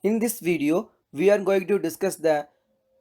In this video, we are going to discuss the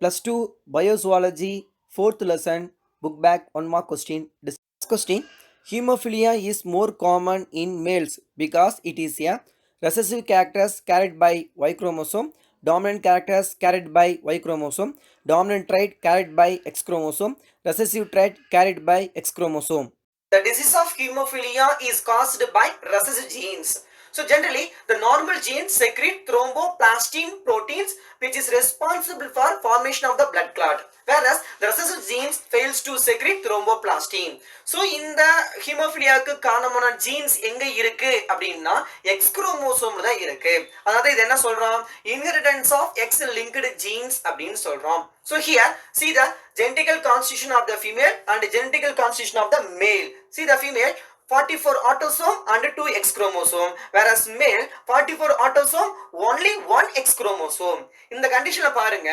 plus 2 biozoology 4th lesson book back 1 mark question. This question, hemophilia is more common in males because it is a recessive characters carried by Y chromosome, dominant characters carried by Y chromosome, dominant trait carried by X chromosome, recessive trait carried by X chromosome. The disease of hemophilia is caused by recessive genes. So generally, the normal genes secrete thromboplastin proteins which is responsible for formation of the blood clot. Whereas the recessive genes fails to secrete thromboplastin. So இந்த ஹீமோஃபிலியாவுக்கு காரணமான jeans எங்க இருக்கு அப்படின்னா X chromosome தான் இருக்கு. அதாவது இது என்ன சொல்றோம்? Inheritance of X linked genes அப்படின்னு சொல்றோம். So here see the genetical constitution of the female and genetical constitution of the male. See the female 44 autosome and 2 X chromosome, whereas male 44 autosome only 1 X chromosome. இந்த கண்டிஷன்ல பாருங்க,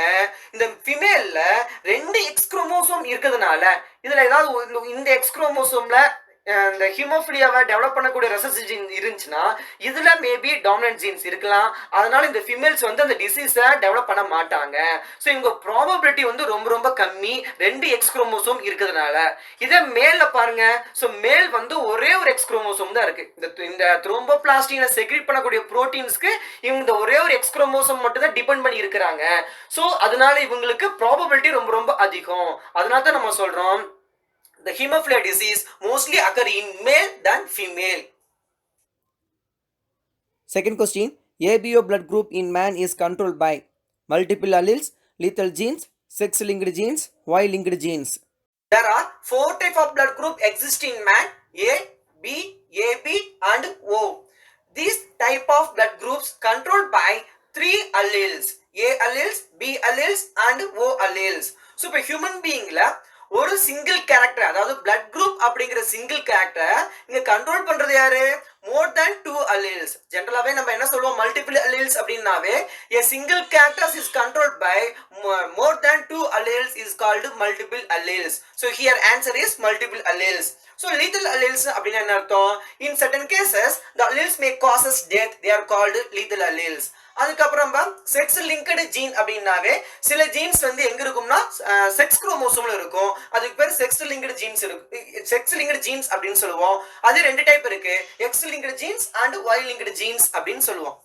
இந்த ஃபீமேல்ல 2 X chromosome இருக்கிறதுனால இதுல ஏதாவது இந்த X chromosomeல இந்த ஹீமோஃபிலியாவை develop பண்ணக்கூடிய ரெசசிவ் ஜீன் இருந்துச்சுன்னா இதுல மேபி டாமினன்ட் ஜீன்ஸ் இருக்கலாம். அதனால இந்த ஃபீமேல்ஸ் வந்து அந்த டிசீஸை டெவலப் பண்ண மாட்டாங்க. ஸோ இவங்க ப்ராபபிலிட்டி வந்து ரொம்ப ரொம்ப கம்மி 2 எக்ஸ் குரோமோசோம் இருக்கிறதுனால. இதே மேல்ல பாருங்க, ஸோ மேல் வந்து ஒரே ஒரு எக்ஸ் குரோமோசோம் தான் இருக்கு. இந்த த்ரோம்போபிளாஸ்டினை செக்ரீட் பண்ணக்கூடிய ப்ரோட்டீன்ஸ்க்கு இவங்க இந்த ஒரே ஒரு எக்ஸ் குரோமோசோம் மட்டும் தான் டிபெண்ட் பண்ணி இருக்கிறாங்க. ஸோ அதனால இவங்களுக்கு ப்ராபபிலிட்டி ரொம்ப ரொம்ப அதிகம். அதனால தான் நம்ம சொல்றோம் the hemophilia disease mostly occur in male than female. Second question, ABO blood group in man is controlled by multiple alleles, lethal genes, sex-linked genes, Y-linked genes. There are 4 types of blood group exist in man: A, B, AB and O. These type of blood groups controlled by 3 alleles: A alleles, B alleles and O alleles. So இப்போ human beingல ஒரு single character, அதாவது blood group அப்படிங்கிற single character இங்க control பண்றது யாரு? மோர் தேன் 2 alleles. ஜெனரலாவே நம்ம என்ன சொல்லுவோம்? மல்டிபிள் alleles அப்படின்னாவே a single character is controlled by more than 2 alleles is called multiple alleles. So here answer is multiple alleles. So lethal alleles அப்படின்னா என்ன அர்த்தம்? In certain cases the alleles may causes death, they are called lethal alleles. அதுக்கப்புறம் sex linked gene அப்படின்னாவே சில jeans வந்து எங்க இருக்கும்னா sex குரோமோசோம்ல இருக்கும். அதுக்கு பேர் செக்ஸ் லிங்க்டு ஜீன்ஸ் இருக்கு, செக்ஸ் லிங்க்டு ஜீன்ஸ் அப்படின்னு சொல்லுவோம். அது 2 டைப் இருக்கு, X linked genes and Y linked genes அப்படின்னு சொல்லுவோம்.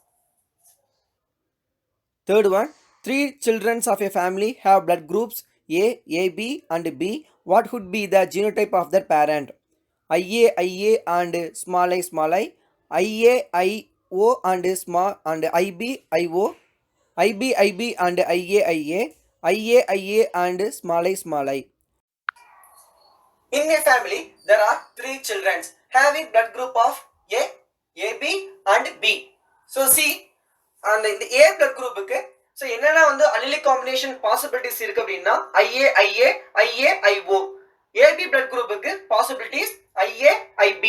Third one, 3 children of a family have blood groups A, AB and B. What would be the genotype of their parent? IA, IA and small I, IA, IO and small and IB, IO, IB, IB and IA, IA, IA, IA and small I. In a family, there are 3 children having blood group of A, AB and B. So see, and in the A blood group க்கு so என்னென்ன வந்து allelic combination possibilities இருக்கு அப்படின்னா IA, IA, IA, IO. AB blood group க்கு possibilities IA, IB.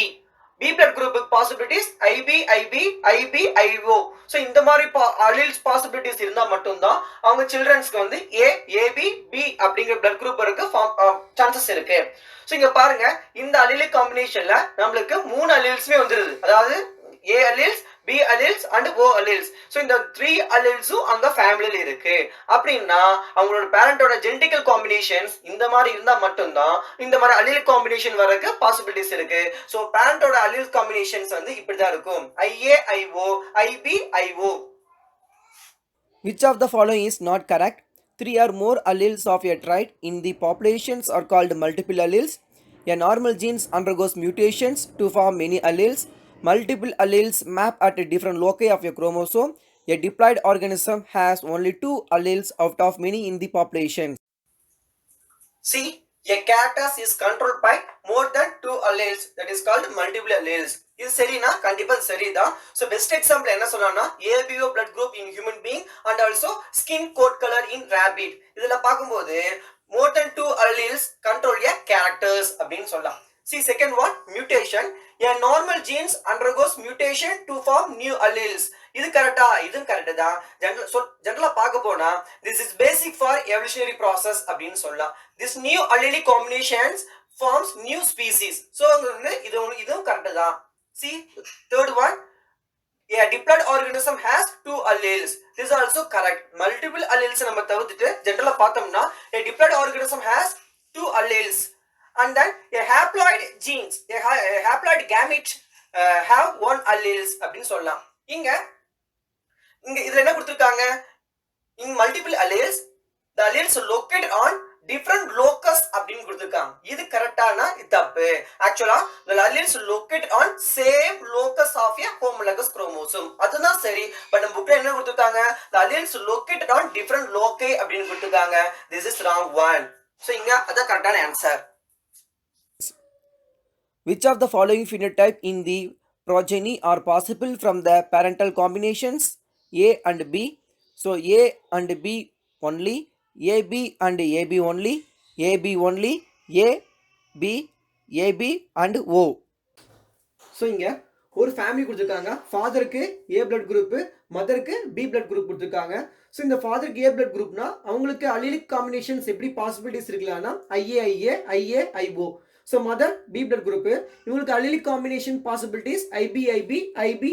B blood group possibilities IB, IB, IB, IO. So இந்த மாதிரி alleles possibilities இருந்தா மட்டும்தான் அவங்க சில்ட்ரன்ஸ்க்கு வந்து A, AB, B அப்படிங்கிற blood group இருக்கு சான்சஸ் இருக்கு. ஸோ இங்க பாருங்க, இந்த allelic combinationல நம்மளுக்கு 3 alleles வந்துருது. அதாவது A alleles, B alleles and O alleles. So இந்த 3 allelesம் அந்த ஃபேமிலியில இருக்கு. அப்படின்னா அவங்களோட பேரண்டோட ஜெனடிக்கல் காம்பினேஷன்ஸ் இந்த மாதிரி இருந்தா மட்டும்தான் இந்த மாதிரி allelic காம்பினேஷன் வரக்கு பாசிபிலிட்டிஸ் இருக்கு. ஸோ பேரண்டோட allelic காம்பினேஷன்ஸ் வந்து இப்படிதான் இருக்கும்: IA, IO, IB, IO. Which of the following is not correct? 3 or more alleles of a trait in the populations are called multiple alleles. A normal gene undergoes mutations to form many alleles. Multiple alleles map at a different loci of a chromosome. A diploid organism has only 2 alleles out of many in the population. See, a character is controlled by more than 2 alleles, that is called multiple alleles. இது சரினா கண்டிப்பா சரிதான். So best example என்ன சொல்லலாம்னா ABO blood group in human being and also skin coat color in rabbit. இதுல பாக்கும்போது more than 2 alleles control a characters அப்படின்னு சொல்லலாம். See second one, mutation. A normal genes undergoes mutation to form new alleles. இது கரெக்டா? இதுவும் correct தான். ஜெனரலா பார்க்க போனா this is basic for evolutionary process அப்படின்னு சொல்லலாம். This new allelic combinations forms new species. So இதுவும் கரெக்ட் தான். See third one, A diploid organism has two alleles. This is also correct. Multiple alleles நம்ம தவிர்த்துட்டு ஜெனரலா பார்த்தோம்னா a diploid organism has two alleles. And then a haploid genes, a haploid gamete have one alleles அப்படின்னு சொல்லலாம். இங்க இதுல என்ன கொடுத்திருக்காங்க? In multiple alleles, the alleles located on different locus அப்படின்னு கொடுத்திருக்காங்க. இது கரெக்டானா இது தப்பு. ஆக்சுவலா the alleles located on same locus of a homologous chromosome. அதுதான் சரி. பட் நம்ம புக்ல என்ன கொடுத்திருக்காங்க? The alleles located on different loci அப்படின்னு கொடுத்திருக்காங்க. This is wrong one. So இங்க அதான் கரெக்டான answer. Which of the following phenotype in the progeny are possible from the parental combinations? A and B. So A and B only, AB and AB only, AB only, A, B, AB and O. So இங்கே ஒரு family கொடுத்துருக்காங்க. ஃபாதருக்கு A blood group, மதருக்கு B blood group கொடுத்துருக்காங்க. So இந்த ஃபாதருக்கு A blood குரூப்னா அவங்களுக்கு அலிலிக் காம்பினேஷன்ஸ் எப்படி பாசிபிலிட்டிஸ் இருக்கலாம்னா IA, so mother B blood group, இவங்களுக்கு allelic combination possibilities IB,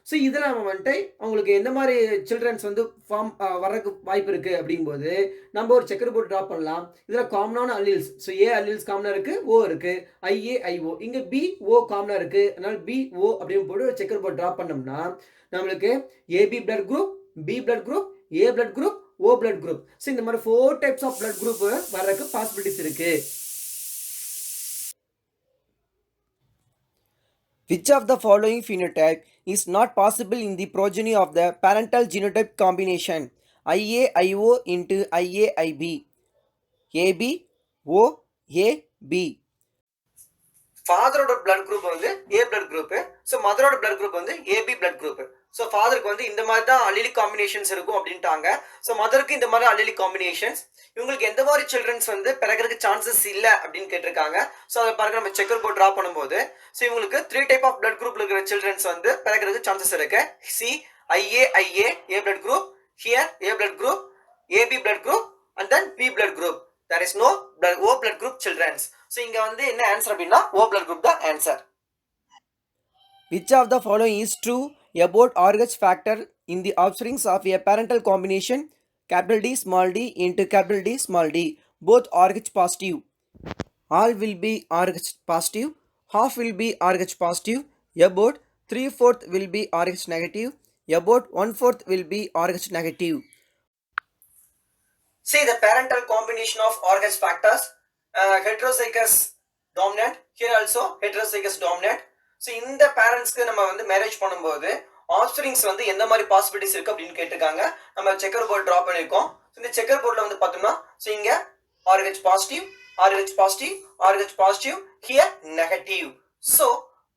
so இதில் நம்ம வந்துட்டு அவங்களுக்கு எந்த மாதிரி சில்ட்ரன்ஸ் வந்து ஃபார்ம் வர்றதுக்கு வாய்ப்பு இருக்குது அப்படிங்கும்போது நம்ம ஒரு செக்கர் போர்டு ட்ரா பண்ணலாம். இதில் காமனான அல்லீல்ஸ், ஸோ ஏ அல்லீல்ஸ் காமனாக இருக்குது, ஓ இருக்குது, ஐஏ, இங்கே பிஓ காமனாக இருக்குது. அதனால் பிஓ அப்படின்னு போட்டு ஒரு செக்கர் போர்டு ட்ரா பண்ணோம்னா நம்மளுக்கு AB blood group, B blood group, A blood group, O blood group, so இந்த மாதிரி 4 டைப்ஸ் ஆஃப் பிளட் குரூப் வர்றதுக்கு பாசிபிலிட்டிஸ் இருக்குது. Which of the following phenotype is not possible in the progeny of the parental genotype combination IAIO into IAIB? AB, O, A, B. ஃபாதரோட blood group வந்து A blood group, so மதரோட blood group வந்து AB blood group. So ஃபாதருக்கு வந்து இந்த மாதிரி தான் allelic combinations இருக்கும் அப்படின்ட்டாங்க. ஸோ மதருக்கு இந்த மாதிரி அலிலிக் காம்பினேஷன்ஸ். இவங்களுக்கு எந்த மாதிரி சில்ட்ரன்ஸ் வந்து பிறகுறதுக்கு சான்சஸ் இல்லை அப்படின்னு கேட்டிருக்காங்க. ஸோ அதை பாருங்க நம்ம செக்கர் போர்ட் ட்ரா பண்ணும்போது ஸோ இவங்களுக்கு 3 டைப் ஆஃப் பிளட் குரூப்ல இருக்கிற சில்ட்ரன்ஸ் வந்து பிறகுறதுக்கு சான்சஸ் இருக்கு. See IA A blood group, here A blood group, AB blood group and then B blood group. There is no O blood group childrens. So இங்க வந்து என்ன answer அப்படின்னா O blood group தான் answer. Which of the following is true about RH factor in the offsprings of a parental combination D small d into D small d? Both RH positive. All will be RH positive. Half will be RH positive. About 3/4 will be RH negative. About 1/4 will be RH negative. See the parental combination of RH factors, heterozygous dominant, here also heterozygous dominant. So இந்த பேரண்ட்ஸ்க்கு நம்ம வந்து marriage பண்ணும்போது ஆஃப்ஸ்பிரிங்ஸ் வந்து எந்த மாதிரி possibilities இருக்கு அப்படின்னு கேட்டிருக்காங்க. நம்ம செக்கர் போர்டு ட்ரா பண்ணியிருக்கோம். இந்த செக்கர் போர்டில் வந்து பார்த்தோம்னா ஸோ இங்கே RH positive, RH positive, RH positive, here negative. So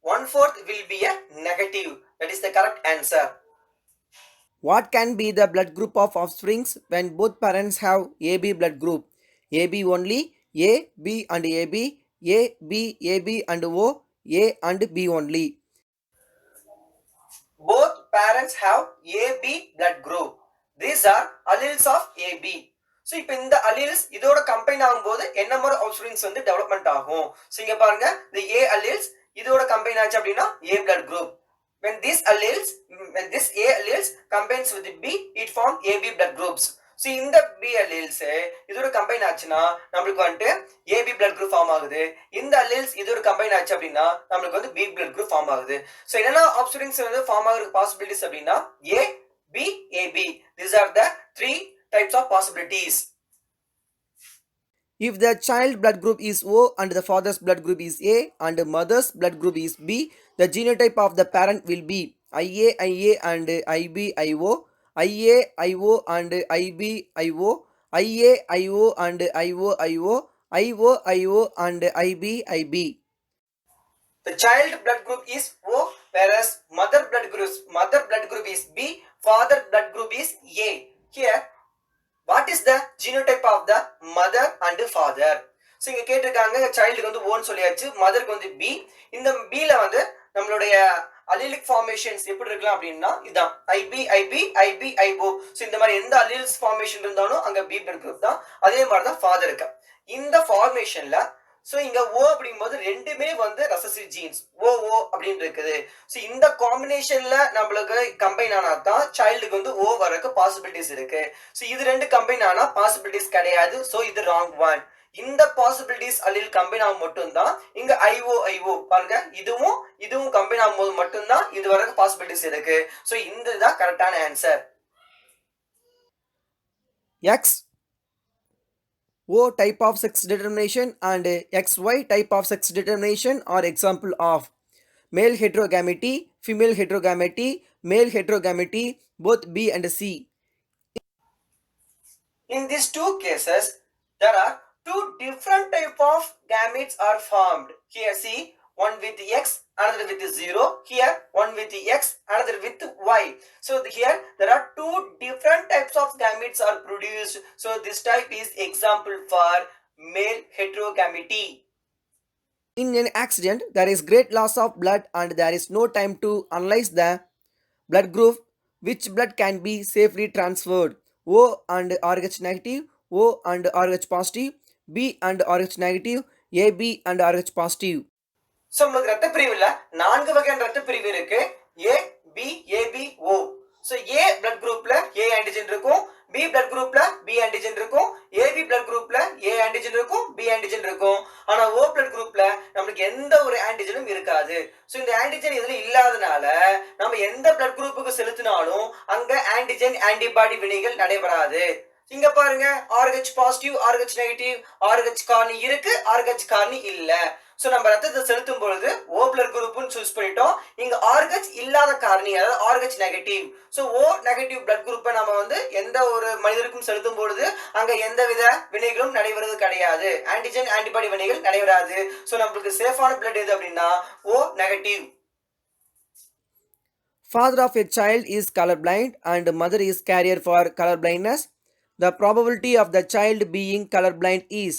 1/4 will be a negative. That is the correct answer. What can be the blood group of offsprings when both parents have AB blood group? AB only, A, B and AB, A, B, AB and O, A and B only. Both parents have AB blood group. These are alleles of AB. So இப்போ இந்த alleles இதோட combine ஆகும்போது என்ன மாதிரி ஆஃப்ஸ்பிரிங்ஸ் வந்து development ஆகும். So இங்க பாருங்க the A alleles இதோட கம்பைன் ஆச்சு அப்படின்னா A blood group. When this A alleles combines with the B, it forms AB blood groups. So இந்த B alleles இதோட கம்பைன் ஆச்சுன்னா நம்மளுக்கு வந்துட்டு AB blood group ஃபார்ம் ஆகுது. இந்த alleles இதோட கம்பைன் ஆச்சு அப்படின்னா நம்மளுக்கு வந்து B blood group ஃபார்ம் ஆகுது. ஸோ என்னென்ன ஆஃப்ஸ்பிரிங்ஸ் வந்து ஃபார்ம் ஆகுற பாசிபிலிட்டிஸ் அப்படின்னா A, B, AB. These are the 3 types of possibilities. If the child blood group is O and the father's blood group is A and mother's blood group is B, the genotype of the parent will be IA and IBIO, IAIO and IBIO, IAIO and IOIO, IOIO and IBIB. The child blood group is O, whereas mother blood group is B, father blood group is A. Here, what is the genotype of the mother and father? So இங்க கேட்டிருக்காங்க சைல்டுக்கு வந்து ஓன்னு சொல்லியாச்சு, மதருக்கு வந்து B. இந்த பில வந்து நம்மளுடைய அலிலிக் ஃபார்மேஷன்ஸ் எப்படி இருக்கலாம் அப்படின்னா இதுதான் IBIO. ஸோ இந்த மாதிரி எந்த அலில்ஸ் ஃபார்மேஷன் இருந்தாலும் அங்க பி பிளட் குரூப் தான். அதே மாதிரி தான் ஃபாதருக்கு. இந்த ஃபார்மேஷன்ல ஸோ இங்க ஓ அப்படிங்கும்போது ரெண்டுமே வந்து ரெசசிவ் ஜீன்ஸ் ஓ ஓ அப்படின்னு இருக்குது. ஸோ இந்த காம்பினேஷன்ல நம்மளுக்கு கம்பைன் ஆனா தான் சைல்டுக்கு வந்து ஓ வரக்கு பாசிபிலிட்டிஸ் இருக்கு. ஸோ இது ரெண்டு கம்பைன் ஆனா பாசிபிலிட்டிஸ் கிடையாது. ஸோ இது ராங் ஒன். இந்த பாசிபிலிட்டிஸ் அல்லில் கம்பைன் ஆகும் மட்டும்தான் இங்க ஐஓ ஐஓ பாருங்க, இதுவும் இதுவும் கம்பைன் ஆகும்போது மட்டும்தான் இது வரைக்கும் பாசிபிலிட்டிஸ் இருக்கு. ஸோ இந்த தான் கரெக்டான answer. X O type of sex determination and XY type of sex determination are example of male heterogamety, female heterogamety, male heterogamety, both B and C. In these two cases, there are two different type of gametes are formed. Here see, one with X, another with 0. Here one with X, another with Y. So here there are two different types of gametes are produced. So this type is example for male heterogamety. In an accident, there is great loss of blood and there is no time to analyze the blood group. Which blood can be safely transferred? O and RH negative, O and RH positive, B and RH negative, AB and RH positive. So உங்களுக்கு ரத்த பிரிவுல 4 வகையான ரத்த பிரிவு இருக்கு. A B AB O. So A blood குரூப்ல A antigen இருக்கும், B blood குரூப்ல பி ஆன்டிஜன் இருக்கும், ஏபி பிளட் குரூப்ல ஏ ஆன்டிஜன் இருக்கும், பி ஆன்டிஜன் இருக்கும். ஆனா ஓ பிளட் குரூப்ல நமக்கு எந்த ஒரு ஆன்டிஜனும் இருக்காது. ஸோ இந்த ஆன்டிஜன் இதுல இல்லாதனால நம்ம எந்த பிளட் குரூப்புக்கு செலுத்தினாலும் அங்க ஆன்டிஜன் ஆன்டிபாடி வினைகள் நடைபெறாது. இங்க பாருங்க, RH positive, RH negative, RH காரணி இருக்கு, RH காரணி இல்ல. சோ நம்ம ரத்தத்தை செலுத்தும் பொழுது O பிளட் குரூப்னு சூஸ் பண்ணிட்டோம். இங்க RH இல்லாத காரணி, அதாவது RH negative. So O negative blood குரூப்பை நம்ம வந்து எந்த ஒரு மனிதருக்கும் செலுத்தும் பொழுது அங்க எந்தவித வினைகளும் நடைபெறுவது கிடையாது. ஆன்டிஜன் ஆன்டிபாடி வினைகள் நடைபெறாது. சோ நமக்கு சேஃபான பிளட் எது அப்படின்னா O negative. Father of a child is colorblind and mother is carrier for colorblindness. The probability of the child being colorblind is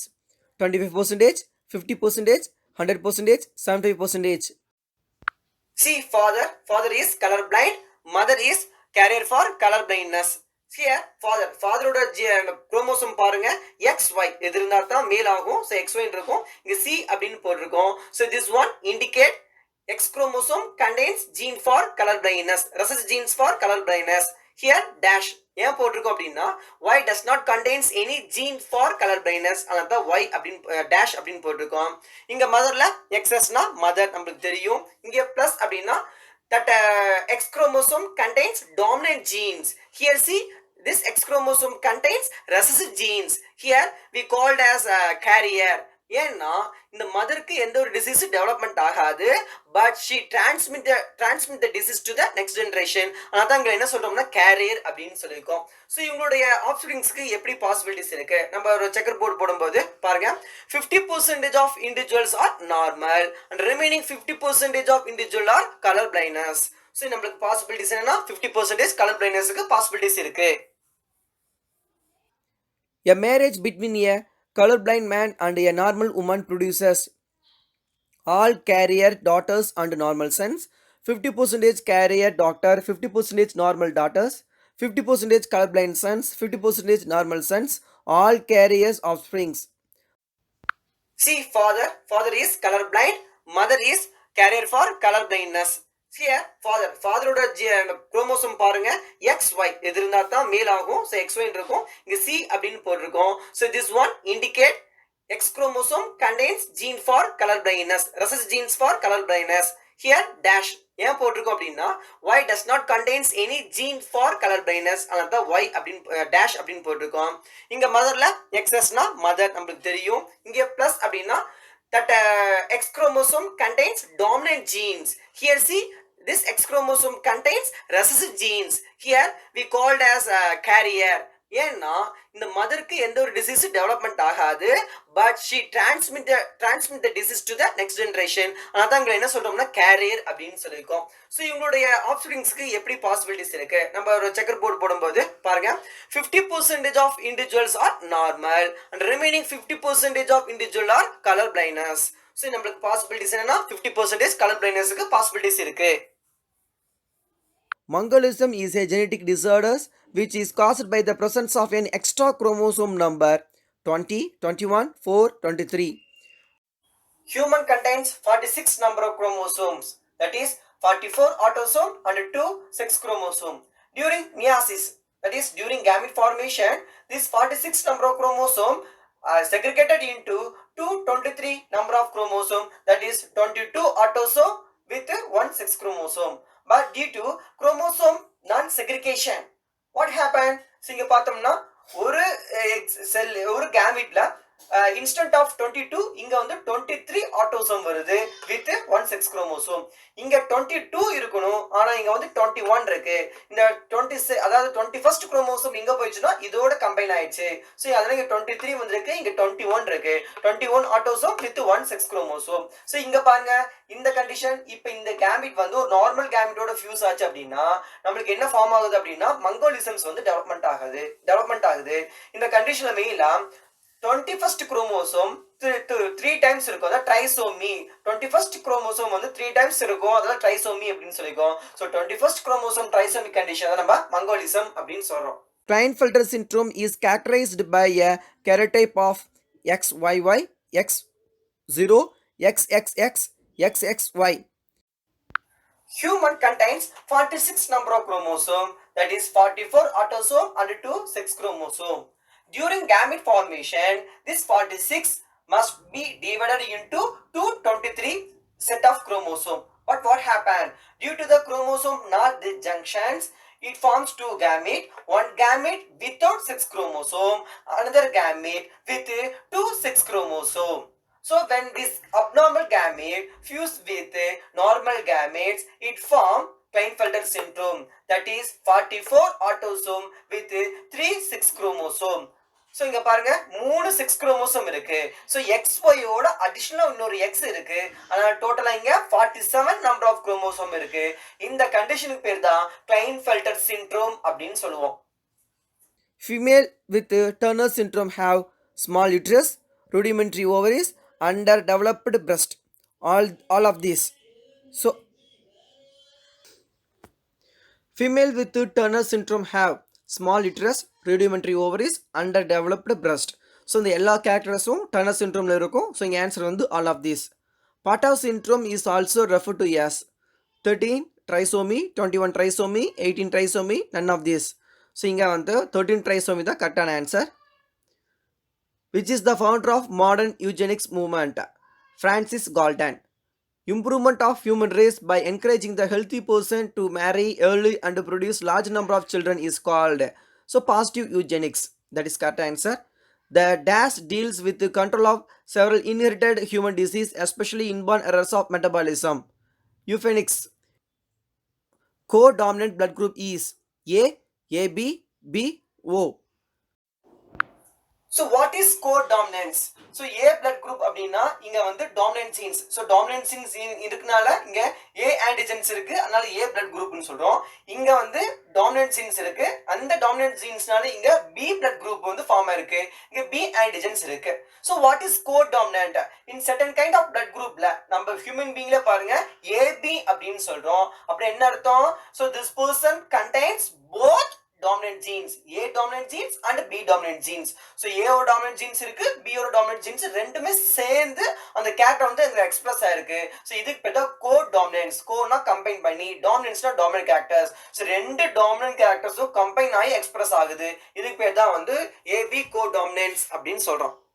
25%, 50%, 100%, 75%. See, father is colorblind, mother is carrier for colorblindness. Here father ஓட chromosome பாருங்க, XY எது இருந்தா தான் மேல் ஆகும். So XY இருக்கும். இங்க C அப்படின்னு போட்டிருக்கோம். So this one indicate X chromosome contains gene for colorblindness, recessive genes for colorblindness. Here dash ஏன் போட்டிருக்கோம் அப்படின்னா Y does not contains any gene for colorblindness, அதனால Y அப்படின்னு dash அப்படின்னு போட்டிருக்கோம். இங்க மதர்ல XSனா மதர் நமக்கு தெரியும். இங்க பிளஸ் அப்படின்னா that X chromosome contains dominant genes. Here see, this X chromosome contains recessive genes. Here we called as carrier. ஏன்னா இந்த மதருக்கு எந்த ஒரு டிசீஸ் டெவலப்மெண்ட் ஆகாது, but she transmit the disease to the next generation. அதான் இங்க என்ன சொல்றோம்னா கேரியர் அப்படின்னு சொல்லியிருக்கோம். ஸோ இவங்களுடைய ஆஃப்ஸ்பிரிங்ஸ்க்கு எப்படி பாசிபிலிட்டிஸ் இருக்கு, நம்ம ஒரு செக்கர் போர்டு போடும்போது பாருங்க, 50% of individuals are normal and remaining 50% of individual are colour blindness. So நம்மளுக்கு பாசிபிலிட்டிஸ் என்னன்னா 50% கலர் பிளைண்ட்னஸ்க்கு பாசிபிலிட்டிஸ் இருக்கு. A marriage between a colorblind man and a normal woman produces all carrier daughters and normal sons. 50% carrier daughter, 50% normal daughters, 50% colorblind sons, 50% normal sons, all carriers offsprings. See, father is colorblind, mother is carrier for colorblindness. Here father chromosome பாருங்க, XY எது இருந்தா தான் மேல் ஆகும். So XY இருக்கும். இங்க C அப்படின்னு போட்டிருக்கோம். So this one indicate X chromosome contains gene for colorblindness, recessive genes for colorblindness. Here dash ஏன் போட்டிருக்கோம் அப்படின்னா Y does not contains any gene for colorblindness, அதனால Y அப்படின்னு dash அப்படின்னு போட்டிருக்கோம். இங்க மதர்ல XSனா மதர் நமக்கு தெரியும். இங்க பிளஸ் அப்படின்னா that X chromosome contains dominant genes. Here see, this X chromosome contains recessive genes. Here we called as carrier. ஏன்னா இந்த மதருக்கு எந்த ஒரு டிசீஸ் டெவலப்மெண்ட் ஆகாது, but she transmit the disease to the next generation. அதான் இங்க என்ன சொல்றோம்னா கேரியர் அப்படின்னு சொல்லியிருக்கோம். ஸோ இவங்களுடைய ஆஃப்ஸ்பிரிங்ஸ்க்கு எப்படி பாசிபிலிட்டிஸ் இருக்கு, நம்ம ஒரு செக்கர் போர்டு போடும்போது பாருங்க, 50% of individuals are normal and remaining 50% of individual are colour blindness. So நம்மளுக்கு பாசிபிலிட்டிஸ் என்னன்னா 50% கலர் பிளைண்ட்னஸ்க்கு பாசிபிலிட்டிஸ் இருக்கு. Mongolism is a genetic disorder which is caused by the presence of an extra chromosome number 20, 21, 4, 23. Human contains 46 number of chromosomes, that is 44 autosome and 2 sex chromosome. During meiosis, that is during gamete formation, this 46 number of chromosome are segregated into 223 number of chromosome, that is 22 autosome with 1 sex chromosome. But due to chromosome non-segregation, what happened? இங்க பார்த்தோம்னா ஒரு செல் ஒரு கேமிட்ல instant of 22 இங்க வந்து 23 autosome வருது with 1 sex chromosome. இங்க 22 இருக்கணும், ஆனா இங்க வந்து 21 இருக்கு. இந்த 20 அதாவது 21st குரோமோசோம் இங்க போயிடுச்சுன்னா இதோட கம்பைன் ஆயிடுச்சு. சோ அதனால இங்க 23 வந்திருக்கு, இங்க 21 இருக்கு. 21 autosome with 1 sex chromosome. So இங்க பாருங்க இந்த கண்டிஷன். இப்போ இந்த கேமிட் வந்து ஒரு நார்மல் கேமிட்டோட ஃபியூஸ் ஆச்சு அப்படின்னா நமக்கு என்ன ஃபார்ம் ஆகுது அப்படின்னா மங்கோலிசம்ஸ் வந்து டெவலப்மெண்ட் ஆகுது. இந்த கண்டிஷன்ல மெயினா 21st குரோமோசோம் 3 டைம்ஸ் இருக்கும், அதாவது ட்ரைசோமி. 21st குரோமோசோம் வந்து 3 டைம்ஸ் இருக்கும், அதாவது ட்ரைசோமி அப்படின்னு சொல்லிக்கோம். So 21st chromosome trisomy condition தான் நம்ம மங்கோலிசம் அப்படின்னு சொல்றோம். Klinefelter syndrome is characterized by a karyotype of XYY, X0, XXX, XXY. Human contains 46 number of chromosome, that is 44 autosome and 2 sex chromosome. During gamete formation, this 46 must be divided into 223 set of chromosome. But what happened? Due to the chromosome not disjunctions, it forms two gamete, one gamete without sex chromosome, another gamete with 2 sex chromosome. So when this abnormal gamete fuse with normal gametes, it form Klinefelter syndrome, that is 44 autosome with 3 6 chromosome. So இங்க பாருங்க 3 6 chromosome இருக்கு. So XY ஓட அடிஷனலா இன்னொரு X இருக்கு. அதனால டோட்டலா இங்க 47 number of chromosome இருக்கு. இந்த கண்டிஷனுக்கு பேர் தான் Klinefelter syndrome அப்படின்னு சொல்லுவோம். Female with Turner syndrome have small uterus, rudimentary ovaries, underdeveloped breast. All of these. So female with Turner syndrome have small uterus, rudimentary ovaries, underdeveloped breast. So இந்த எல்லா கேரக்டர்ஸும் turner சிண்ட்ரோமில் இருக்கும். ஸோ இங்கே answer வந்து all of these. Patau syndrome is also refer to as 13 trisomy, 21 trisomy, 18 trisomy, none of these. So இங்கே வந்து 13 trisomy தான் கரெக்டான answer. Which is the founder of modern eugenics movement? Francis Galton. Improvement of human race by encouraging the healthy person to marry early and produce large number of children is called positive eugenics. That is correct answer. The dash deals with the control of several inherited human disease, especially inborn errors of metabolism. Eugenics. Co-dominant blood group is A, AB, B, O. So what is co-dominance? So A blood group அப்படின்னா இங்க வந்து dominant genes. So dominant genes இருக்குனால இங்க A antigens இருக்கு, அதனால A blood groupனு சொல்றோம். இங்க வந்து dominant genes இருக்கு, அந்த dominant genesனால இங்க B blood group வந்து ஃபார்ம் ஆயிருக்கு, இங்க B antigens இருக்கு. So what is co-dominant? In certain kind of blood groupல நம்ம human beingல பாருங்க AB அப்படின்னு சொல்றோம். அப்படி என்ன அர்த்தம்? So this person contains both dominant genes, A dominant genes and B dominant genes. So A ஓட dominant genes இருக்கு, B ஓட dominant genes ரெண்டுமே சேர்ந்து அந்த கேரக்டர் வந்து இங்க எக்ஸ்பிரஸ் ஆயிருக்கு. So இதுக்கு பேர் தான் co-dominance. கோனா கம்பைன் பண்ணி, dominanceனா dominant characters. So ரெண்டு dominant charactersம் கம்பைன் ஆகி எக்ஸ்பிரஸ் ஆகுது. இதுக்கு பேர் தான் வந்து AB co-dominance அப்படின்னு சொல்றோம்.